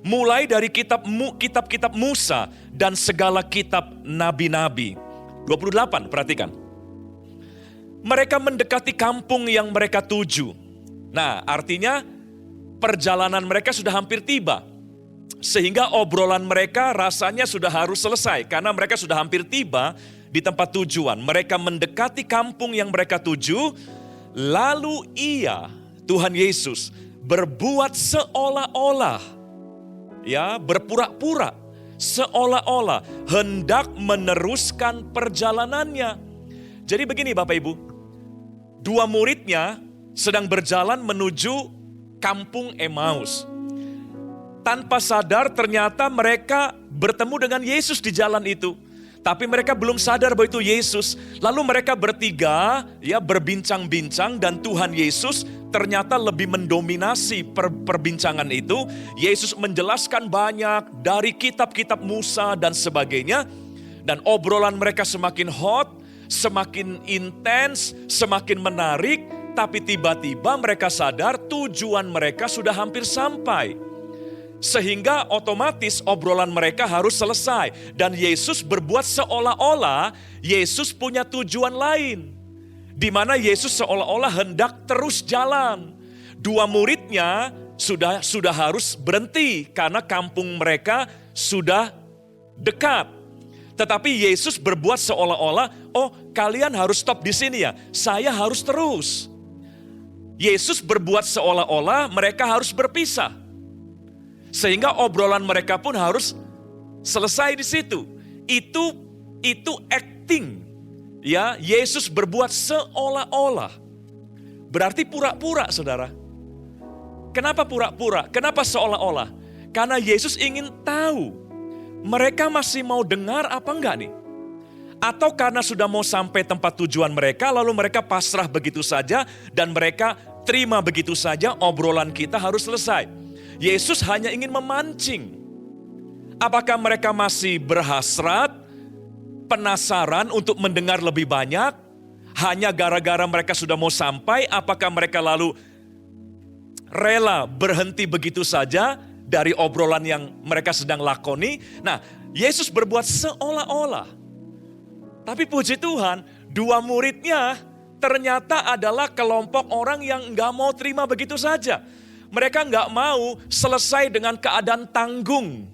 Mulai dari kitab-kitab Musa dan segala kitab nabi-nabi. 28, perhatikan. Mereka mendekati kampung yang mereka tuju. Nah, artinya perjalanan mereka sudah hampir tiba. Sehingga obrolan mereka rasanya sudah harus selesai karena mereka sudah hampir tiba di tempat tujuan. Mereka mendekati kampung yang mereka tuju, lalu ia, Tuhan Yesus, berbuat seolah-olah, berpura-pura, seolah-olah hendak meneruskan perjalanannya. Jadi begini Bapak Ibu, dua muridnya sedang berjalan menuju kampung Emmaus. Tanpa sadar ternyata mereka bertemu dengan Yesus di jalan itu. Tapi mereka belum sadar bahwa itu Yesus. Lalu mereka bertiga berbincang-bincang dan Tuhan Yesus ternyata lebih mendominasi perbincangan itu. Yesus menjelaskan banyak dari kitab-kitab Musa dan sebagainya. Dan obrolan mereka semakin hot, semakin intens, semakin menarik. Tapi tiba-tiba mereka sadar tujuan mereka sudah hampir sampai. Sehingga otomatis obrolan mereka harus selesai. Dan Yesus berbuat seolah-olah Yesus punya tujuan lain. Di mana Yesus seolah-olah hendak terus jalan. Dua muridnya sudah harus berhenti karena kampung mereka sudah dekat. Tetapi Yesus berbuat seolah-olah, oh kalian harus stop di sini ya, saya harus terus. Yesus berbuat seolah-olah mereka harus berpisah. Sehingga obrolan mereka pun harus selesai di situ. Itu acting. Ya, Yesus berbuat seolah-olah. Berarti pura-pura, Saudara. Kenapa pura-pura? Kenapa seolah-olah? Karena Yesus ingin tahu mereka masih mau dengar apa enggak nih? Atau karena sudah mau sampai tempat tujuan mereka, lalu mereka pasrah begitu saja dan mereka terima begitu saja, obrolan kita harus selesai. Yesus hanya ingin memancing. Apakah mereka masih berhasrat, penasaran untuk mendengar lebih banyak? Hanya gara-gara mereka sudah mau sampai, apakah mereka lalu rela berhenti begitu saja dari obrolan yang mereka sedang lakoni? Nah, Yesus berbuat seolah-olah. Tapi puji Tuhan, dua muridnya ternyata adalah kelompok orang yang nggak mau terima begitu saja. Mereka nggak mau selesai dengan keadaan tanggung.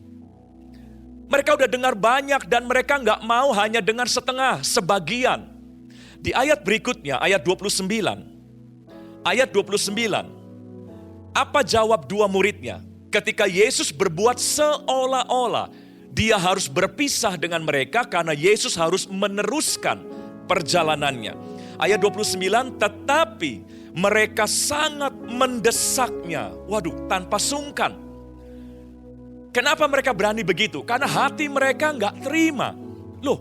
Mereka udah dengar banyak dan mereka nggak mau hanya dengar setengah, sebagian. Di ayat berikutnya, ayat 29. Ayat 29. Apa jawab dua muridnya? Ketika Yesus berbuat seolah-olah dia harus berpisah dengan mereka karena Yesus harus meneruskan perjalanannya. Ayat 29, tetapi mereka sangat mendesaknya. Waduh, tanpa sungkan. Kenapa mereka berani begitu? Karena hati mereka nggak terima. Loh,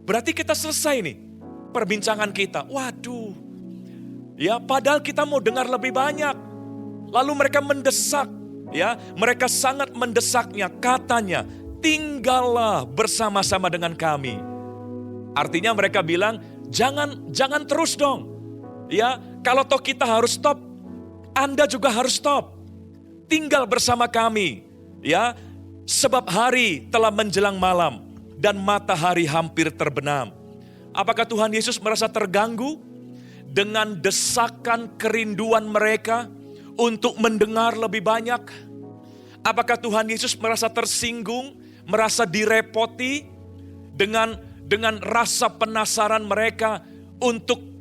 berarti kita selesai nih perbincangan kita. Waduh, ya padahal kita mau dengar lebih banyak. Lalu mereka mendesak, ya mereka sangat mendesaknya. Katanya, tinggallah bersama-sama dengan kami. Artinya mereka bilang, jangan terus dong. Ya, kalau toh kita harus stop, Anda juga harus stop. Tinggal bersama kami, ya. Sebab hari telah menjelang malam dan matahari hampir terbenam. Apakah Tuhan Yesus merasa terganggu dengan desakan kerinduan mereka untuk mendengar lebih banyak? Apakah Tuhan Yesus merasa tersinggung, merasa direpoti dengan rasa penasaran mereka untuk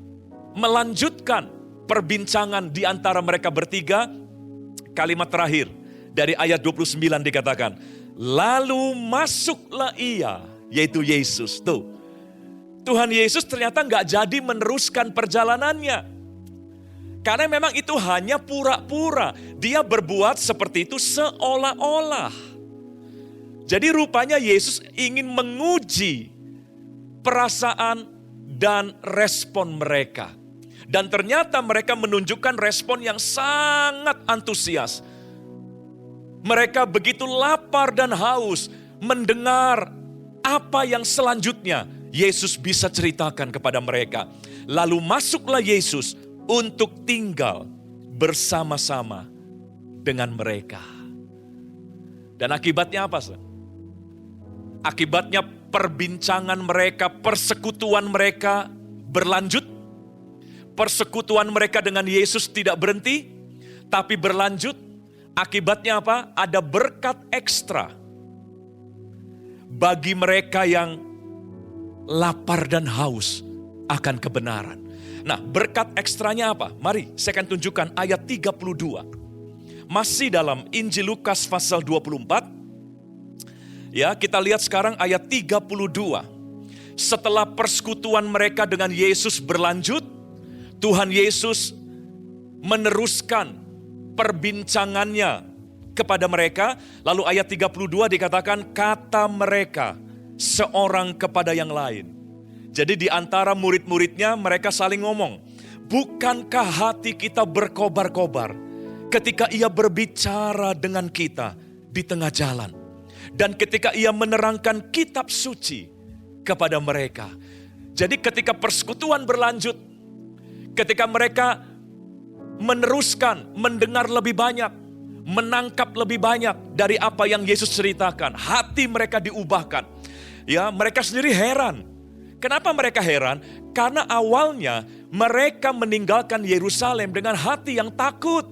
melanjutkan perbincangan di antara mereka bertiga? Kalimat terakhir dari ayat 29 dikatakan, lalu masuklah ia, yaitu Yesus. Tuh, Tuhan Yesus ternyata nggak jadi meneruskan perjalanannya. Karena memang itu hanya pura-pura. Dia berbuat seperti itu seolah-olah. Jadi rupanya Yesus ingin menguji perasaan dan respon mereka. Dan ternyata mereka menunjukkan respon yang sangat antusias. Mereka begitu lapar dan haus mendengar apa yang selanjutnya Yesus bisa ceritakan kepada mereka. Lalu masuklah Yesus untuk tinggal bersama-sama dengan mereka. Dan akibatnya apa? Akibatnya perbincangan mereka, persekutuan mereka berlanjut. Persekutuan mereka dengan Yesus tidak berhenti, tapi berlanjut. Akibatnya apa? Ada berkat ekstra bagi mereka yang lapar dan haus akan kebenaran. Nah, berkat ekstranya apa? Mari saya akan tunjukkan ayat 32. Masih dalam Injil Lukas pasal 24. Ya, kita lihat sekarang ayat 32. Setelah persekutuan mereka dengan Yesus berlanjut, Tuhan Yesus meneruskan perbincangannya kepada mereka. Lalu ayat 32 dikatakan kata mereka seorang kepada yang lain. Jadi di antara murid-muridnya mereka saling ngomong, bukankah hati kita berkobar-kobar ketika ia berbicara dengan kita di tengah jalan? Dan ketika ia menerangkan kitab suci kepada mereka. Jadi ketika persekutuan berlanjut, ketika mereka meneruskan, mendengar lebih banyak, menangkap lebih banyak dari apa yang Yesus ceritakan, hati mereka diubahkan. Ya, mereka sendiri heran. Kenapa mereka heran? Karena awalnya mereka meninggalkan Yerusalem dengan hati yang takut.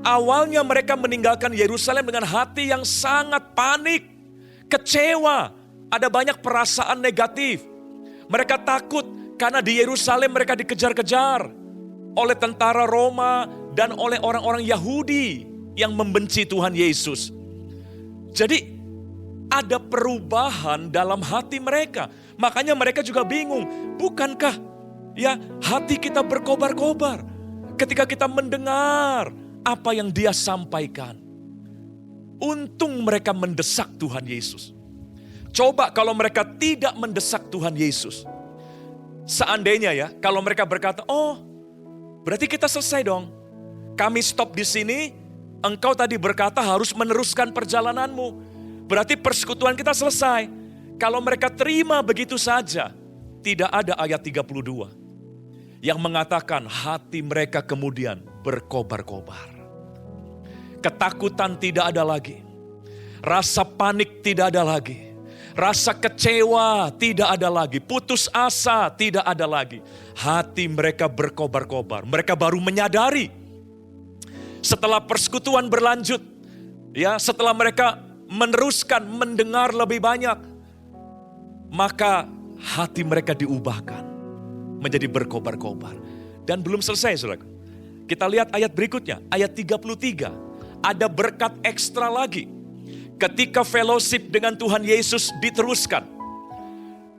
Awalnya mereka meninggalkan Yerusalem dengan hati yang sangat panik, kecewa, ada banyak perasaan negatif. Mereka takut karena di Yerusalem mereka dikejar-kejar oleh tentara Roma dan oleh orang-orang Yahudi yang membenci Tuhan Yesus. Jadi ada perubahan dalam hati mereka. Makanya mereka juga bingung, bukankah ya hati kita berkobar-kobar ketika kita mendengar apa yang dia sampaikan. Untung mereka mendesak Tuhan Yesus. Coba kalau mereka tidak mendesak Tuhan Yesus. Seandainya ya, kalau mereka berkata, oh berarti kita selesai dong. Kami stop di sini, engkau tadi berkata harus meneruskan perjalananmu. Berarti persekutuan kita selesai. Kalau mereka terima begitu saja, tidak ada ayat 32 yang mengatakan hati mereka kemudian berkobar-kobar. Ketakutan tidak ada lagi. Rasa panik tidak ada lagi. Rasa kecewa tidak ada lagi. Putus asa tidak ada lagi. Hati mereka berkobar-kobar. Mereka baru menyadari setelah persekutuan berlanjut, ya, setelah mereka meneruskan mendengar lebih banyak, maka hati mereka diubahkan menjadi berkobar-kobar. Dan belum selesai, saudara. Kita lihat ayat berikutnya, ayat 33. Ada berkat ekstra lagi. Ketika fellowship dengan Tuhan Yesus diteruskan.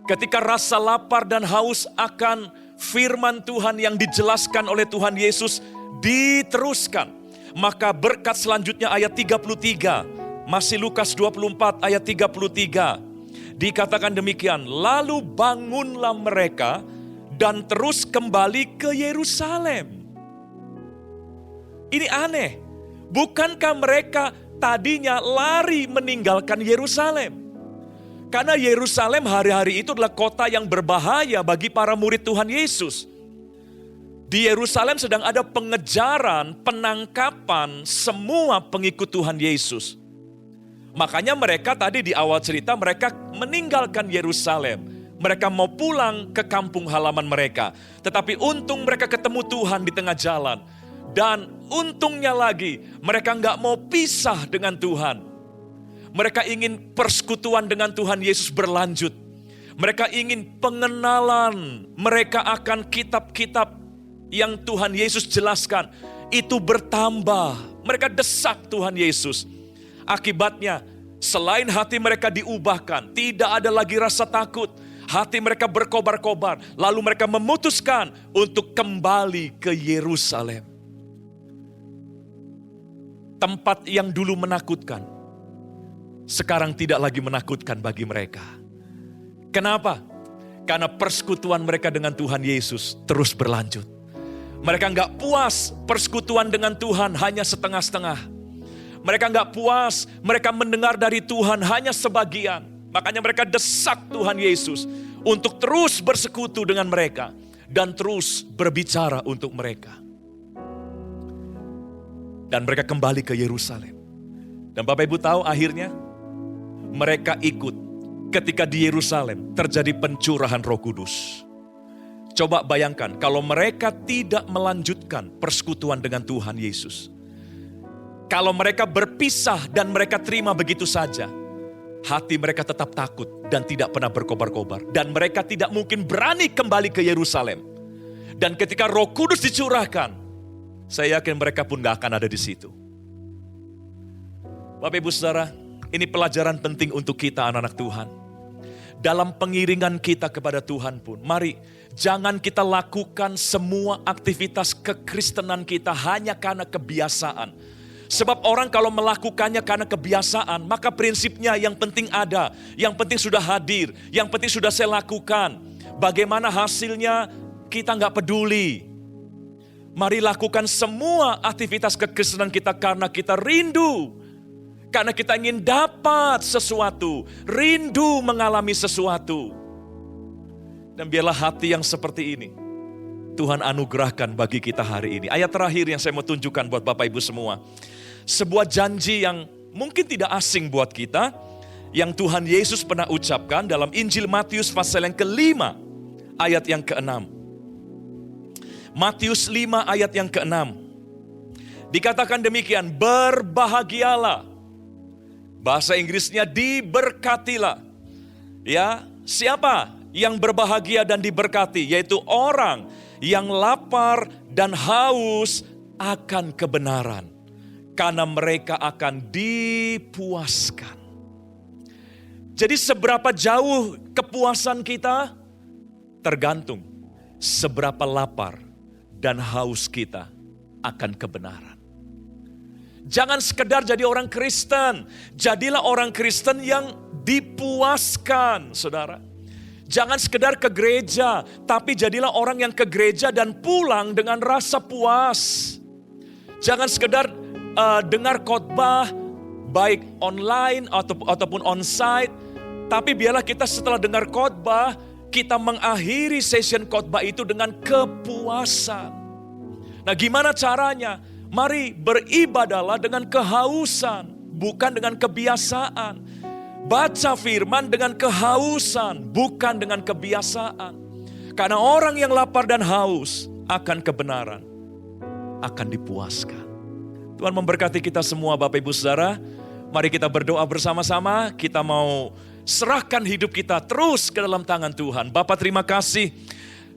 Ketika rasa lapar dan haus akan firman Tuhan yang dijelaskan oleh Tuhan Yesus diteruskan. Maka berkat selanjutnya ayat 33. Masih Lukas 24 ayat 33. Dikatakan demikian. Lalu bangunlah mereka dan terus kembali ke Yerusalem. Ini aneh. Bukankah mereka tadinya lari meninggalkan Yerusalem? Karena Yerusalem hari-hari itu adalah kota yang berbahaya bagi para murid Tuhan Yesus. Di Yerusalem sedang ada pengejaran, penangkapan semua pengikut Tuhan Yesus. Makanya mereka tadi di awal cerita mereka meninggalkan Yerusalem. Mereka mau pulang ke kampung halaman mereka. Tetapi untung mereka ketemu Tuhan di tengah jalan. Dan untungnya lagi mereka nggak mau pisah dengan Tuhan. Mereka ingin persekutuan dengan Tuhan Yesus berlanjut. Mereka ingin pengenalan mereka akan kitab-kitab yang Tuhan Yesus jelaskan. Itu bertambah. Mereka desak Tuhan Yesus. Akibatnya selain hati mereka diubahkan, tidak ada lagi rasa takut. Hati mereka berkobar-kobar. Lalu mereka memutuskan untuk kembali ke Yerusalem. Tempat yang dulu menakutkan, sekarang tidak lagi menakutkan bagi mereka. Kenapa? Karena persekutuan mereka dengan Tuhan Yesus terus berlanjut. Mereka nggak puas persekutuan dengan Tuhan hanya setengah-setengah. Mereka nggak puas, mereka mendengar dari Tuhan hanya sebagian. Makanya mereka desak Tuhan Yesus untuk terus bersekutu dengan mereka dan terus berbicara untuk mereka. Dan mereka kembali ke Yerusalem. Dan Bapak Ibu tahu akhirnya mereka ikut ketika di Yerusalem terjadi pencurahan Roh Kudus. Coba bayangkan kalau mereka tidak melanjutkan persekutuan dengan Tuhan Yesus. Kalau mereka berpisah dan mereka terima begitu saja, hati mereka tetap takut dan tidak pernah berkobar-kobar. Dan mereka tidak mungkin berani kembali ke Yerusalem. Dan ketika Roh Kudus dicurahkan, saya yakin mereka pun gak akan ada di situ. Bapak Ibu Saudara, ini pelajaran penting untuk kita anak-anak Tuhan. dalam pengiringan kita kepada Tuhan pun, mari jangan kita lakukan semua aktivitas kekristenan kita hanya karena kebiasaan. Sebab orang kalau melakukannya karena kebiasaan, maka prinsipnya yang penting ada, yang penting sudah hadir, yang penting sudah saya lakukan. Bagaimana hasilnya kita nggak peduli. Mari lakukan semua aktivitas kekristenan kita karena kita rindu. Karena kita ingin dapat sesuatu, rindu mengalami sesuatu. Dan biarlah hati yang seperti ini Tuhan anugerahkan bagi kita hari ini. Ayat terakhir yang saya mau tunjukkan buat Bapak Ibu semua. Sebuah janji yang mungkin tidak asing buat kita, yang Tuhan Yesus pernah ucapkan dalam Injil Matius pasal yang ke-5 ayat yang ke-6. Matius 5 ayat yang ke-6. Dikatakan demikian, berbahagialah. Bahasa Inggrisnya diberkatilah. Ya, siapa yang berbahagia dan diberkati? Yaitu orang yang lapar dan haus akan kebenaran. Karena mereka akan dipuaskan. Jadi seberapa jauh kepuasan kita? Tergantung seberapa lapar dan haus kita akan kebenaran. Jangan sekedar jadi orang Kristen. Jadilah orang Kristen yang dipuaskan, saudara. Jangan sekedar ke gereja, tapi jadilah orang yang ke gereja dan pulang dengan rasa puas. Jangan sekedar dengar khotbah, baik online ataupun onsite, tapi biarlah kita setelah dengar khotbah, kita mengakhiri session khotbah itu dengan kepuasan. Nah, gimana caranya? Mari beribadahlah dengan kehausan, bukan dengan kebiasaan. Baca firman dengan kehausan, bukan dengan kebiasaan. Karena orang yang lapar dan haus akan kebenaran, akan dipuaskan. Tuhan memberkati kita semua Bapak Ibu Saudara. Mari kita berdoa bersama-sama. Kita mau serahkan hidup kita terus ke dalam tangan Tuhan. Bapa, terima kasih.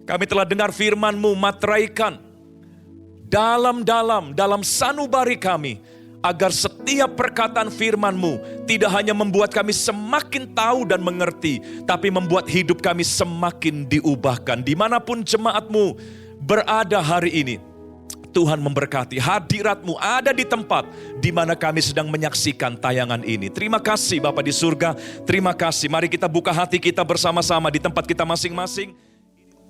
Kami telah dengar firman-Mu, materaikan dalam sanubari kami, agar setiap perkataan firman-Mu tidak hanya membuat kami semakin tahu dan mengerti, tapi membuat hidup kami semakin diubahkan. Dimanapun jemaat-Mu berada hari ini, Tuhan memberkati. Hadirat-Mu ada di tempat di mana kami sedang menyaksikan tayangan ini. Terima kasih Bapa di surga, terima kasih. Mari kita buka hati kita bersama-sama di tempat kita masing-masing.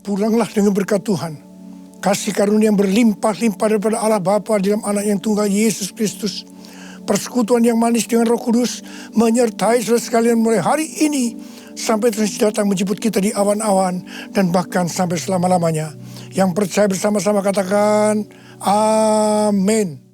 Pulanglah dengan berkat Tuhan. Kasih karunia yang berlimpah-limpah daripada Allah Bapa dalam anak yang tunggal Yesus Kristus. Persekutuan yang manis dengan Roh Kudus menyertai saudara sekalian mulai hari ini sampai terus datang menjemput kita di awan-awan dan bahkan sampai selama-lamanya. Yang percaya bersama-sama katakan amin.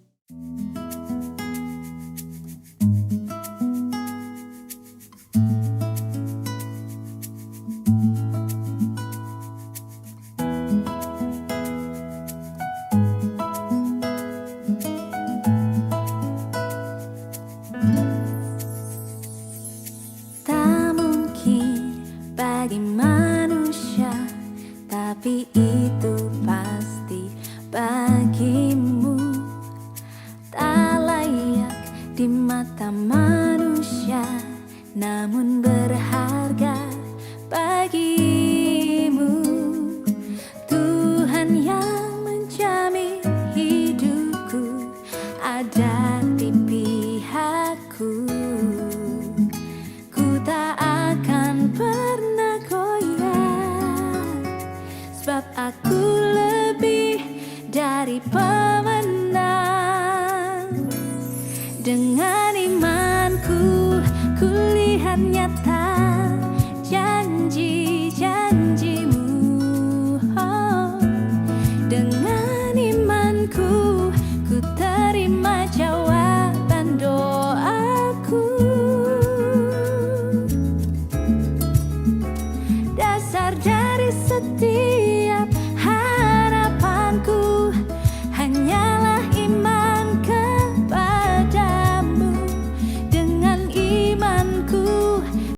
Tak mungkin bagi manusia, tapi itu pasti bagimu. Tak layak di mata manusia, namun berharga bagimu. Tuhan yang menjamin hidupku ada di pihakku. Ku tak akan pernah goyah, sebab aku lebih dari pemenang. Dengan imanku, ku lihat nyata janji-janjimu. Oh, dengan imanku, ku terima jawaban doaku. Dasar dari setiap